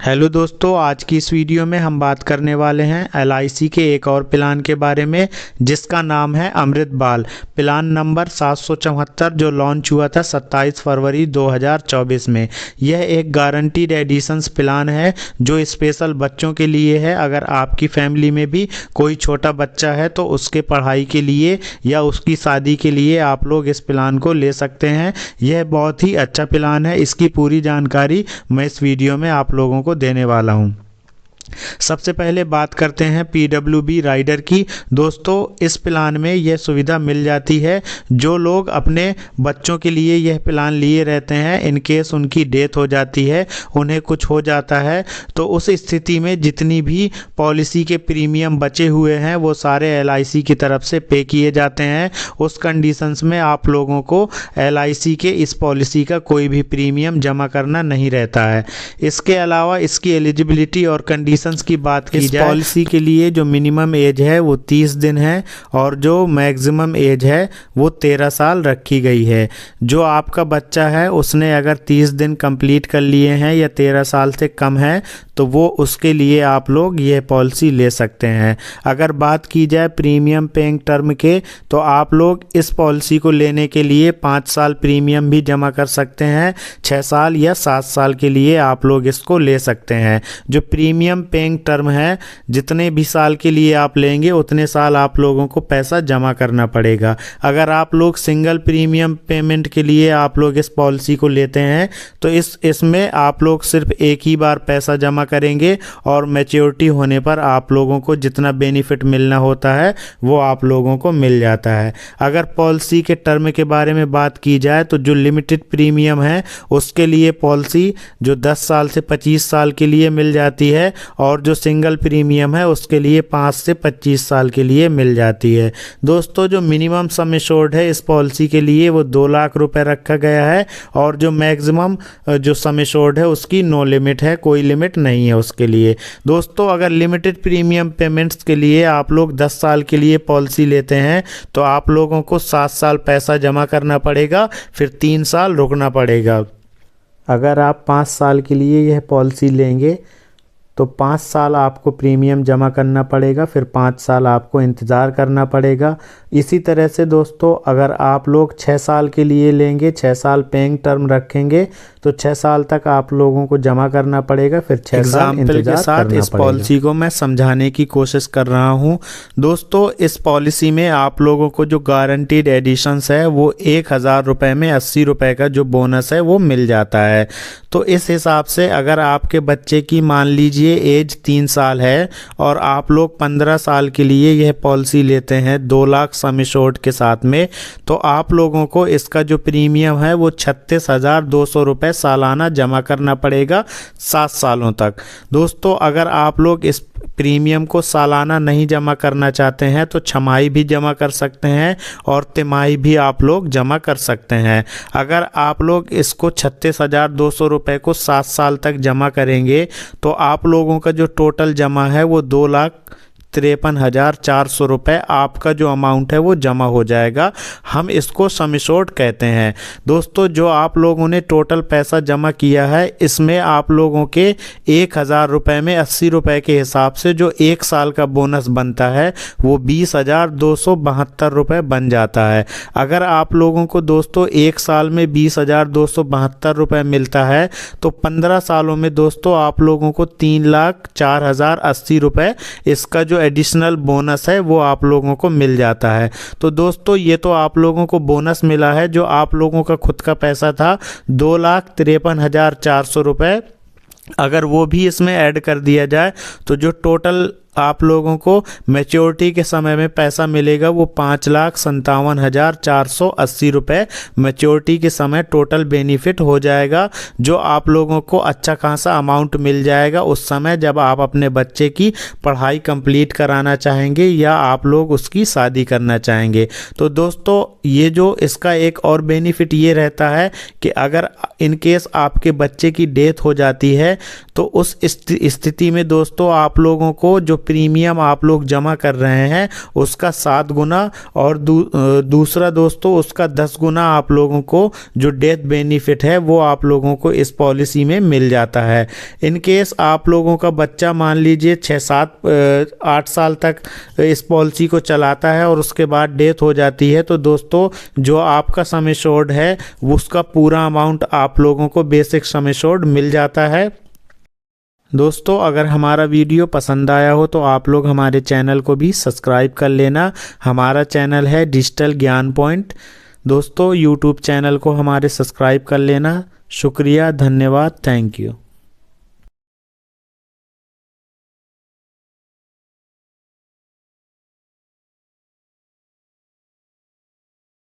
Hello दोस्तों, आज की इस वीडियो में हम बात करने वाले हैं एलआईसी के एक और प्लान के बारे में जिसका नाम है अमृत बाल। प्लान नंबर 774 जो लॉन्च हुआ था 27 फरवरी 2024 में। यह एक गारंटीड एडिशंस प्लान है जो स्पेशल बच्चों के लिए है। अगर आपकी फैमिली में भी कोई छोटा बच्चा है तो उसके पढ़ाई के लिए या उसकी शादी के लिए आप लोग इस प्लान को ले सकते हैं। यह बहुत ही अच्छा प्लान है। इसकी पूरी जानकारी मैं इस वीडियो में आप लोगों को देने वाला हूं। सबसे पहले बात करते हैं पीडब्ल्यूबी राइडर की। दोस्तों, इस प्लान में यह सुविधा मिल जाती है जो लोग अपने बच्चों के लिए यह प्लान लिए रहते हैं। इन केस उनकी डेथ हो जाती है, उन्हें कुछ हो जाता है, तो उस स्थिति में जितनी भी पॉलिसी के प्रीमियम बचे हुए हैं वो सारे एलआईसी की तरफ से पे किए जाते हैं। उस कंडीशंस में आप लोगों को एलआईसी के इस पॉलिसी का कोई भी प्रीमियम जमा करना नहीं रहता है। इसके अलावा इसकी एलिजिबिलिटी और कंडीशन की बात की जाए, पॉलिसी के लिए जो मिनिमम एज है वो 30 दिन है और जो मैक्सिमम एज है वो 13 साल रखी गई है। जो आपका बच्चा है उसने अगर 30 दिन कंप्लीट कर लिए हैं या 13 साल से कम है तो वो उसके लिए आप लोग ये पॉलिसी ले सकते हैं। अगर बात की जाए प्रीमियम पेइंग टर्म के तो आप लोग इस पॉलिसी को लेने के लिए 5 साल प्रीमियम भी जमा कर सकते हैं। 6 साल या 7 साल के लिए आप लोग इसको ले सकते हैं। जो प्रीमियम पेइंग टर्म है, जितने भी साल के लिए आप लेंगे उतने साल आप लोगों को पैसा जमा करना पड़ेगा। अगर आप लोग सिंगल प्रीमियम पेमेंट के लिए आप लोग इस पॉलिसी को लेते हैं तो इसमें आप लोग सिर्फ एक ही बार पैसा जमा करेंगे और मैच्योरिटी होने पर आप लोगों को जितना बेनिफिट मिलना होता है वो आप लोगों को मिल जाता है। अगर पॉलिसी के टर्म के बारे में बात की जाए तो जो लिमिटेड प्रीमियम है उसके लिए पॉलिसी जो 10 साल से 25 साल के लिए मिल जाती है और जो सिंगल प्रीमियम है उसके लिए 5 से 25 साल के लिए मिल जाती है। दोस्तों, जो मिनिमम सम एश्योर्ड है इस पॉलिसी के लिए वो 2 लाख रुपए रखा गया है और जो मैक्सिमम जो सम एश्योर्ड है उसकी नो लिमिट है, कोई लिमिट नहीं है उसके लिए। दोस्तों, अगर लिमिटेड प्रीमियम पेमेंट्स के लिए आप लोग 10 साल के लिए पॉलिसी लेते हैं तो आप लोगों को 7 साल पैसा जमा करना पड़ेगा, फिर 3 साल रुकना पड़ेगा। अगर आप 5 साल के लिए यह पॉलिसी लेंगे तो 5 साल आपको प्रीमियम जमा करना पड़ेगा, फिर 5 साल आपको इंतज़ार करना पड़ेगा। इसी तरह से दोस्तों, अगर आप लोग 6 साल के लिए लेंगे, 6 साल पेइंग टर्म रखेंगे तो 6 साल तक आप लोगों को जमा करना पड़ेगा, फिर 6 साल इंतजार के साथ इस पॉलिसी को मैं समझाने की कोशिश कर रहा हूं। दोस्तों, इस पॉलिसी में आप लोगों को जो गारंटीड एडिशंस है वो 1000 रुपये में 80 रुपये का जो बोनस है वो मिल जाता है। तो इस हिसाब से अगर आपके बच्चे की मान लीजिए एज 3 साल है और आप लोग 15 साल के लिए यह पॉलिसी लेते हैं 2 लाख सम एश्योर्ड के साथ में, तो आप लोगों को इसका जो प्रीमियम है वो 36,200 रुपये सालाना जमा करना पड़ेगा 7 सालों तक। दोस्तों, अगर आप लोग इस प्रीमियम को सालाना नहीं जमा करना चाहते हैं तो छमाही भी जमा कर सकते हैं और तिमाही भी आप लोग जमा कर सकते हैं। अगर आप लोग इसको 36,200 रुपये को 7 साल तक जमा करेंगे तो आप लोगों का जो टोटल जमा है वो 2,53,400 रुपये आपका जो अमाउंट है वो जमा हो जाएगा। हम इसको सम एश्योर्ड कहते हैं। दोस्तों, जो आप लोगों ने टोटल पैसा जमा किया है इसमें आप लोगों के 1,000 रुपये में 80 रुपये के हिसाब से जो 1 साल का बोनस बनता है वो 20,272 रुपये बन जाता है। अगर आप लोगों को दोस्तों 1 साल में 20,272 रुपये मिलता है तो 15 सालों में दोस्तों आप लोगों को 3,04,080 रुपये इसका जो एडिशनल बोनस है वो आप लोगों को मिल जाता है। तो दोस्तों, ये तो आप लोगों को बोनस मिला है। जो आप लोगों का खुद का पैसा था 2,53,400 रुपये, अगर वो भी इसमें ऐड कर दिया जाए तो जो टोटल आप लोगों को मैच्योरिटी के समय में पैसा मिलेगा वो 5,57,480 रुपये मैच्योरिटी के समय टोटल बेनिफिट हो जाएगा, जो आप लोगों को अच्छा खासा अमाउंट मिल जाएगा उस समय जब आप अपने बच्चे की पढ़ाई कंप्लीट कराना चाहेंगे या आप लोग उसकी शादी करना चाहेंगे। तो दोस्तों, ये जो इसका एक और बेनिफिट ये रहता है कि अगर इन केस आपके बच्चे की डेथ हो जाती है तो उस स्थिति में दोस्तों आप लोगों को जो प्रीमियम आप लोग जमा कर रहे हैं उसका 7 गुना और दूसरा दोस्तों उसका 10 गुना आप लोगों को जो डेथ बेनिफिट है वो आप लोगों को इस पॉलिसी में मिल जाता है। इन केस आप लोगों का बच्चा मान लीजिए 6-7-8 साल तक इस पॉलिसी को चलाता है और उसके बाद डेथ हो जाती है, तो दोस्तों जो आपका सम एश्योर्ड है उसका पूरा अमाउंट आप लोगों को बेसिक सम एश्योर्ड मिल जाता है। दोस्तों अगर हमारा वीडियो पसंद आया हो तो आप लोग हमारे चैनल को भी सब्सक्राइब कर लेना। हमारा चैनल है डिजिटल ज्ञान पॉइंट। दोस्तों यूट्यूब चैनल को हमारे सब्सक्राइब कर लेना। शुक्रिया, धन्यवाद, थैंक यू।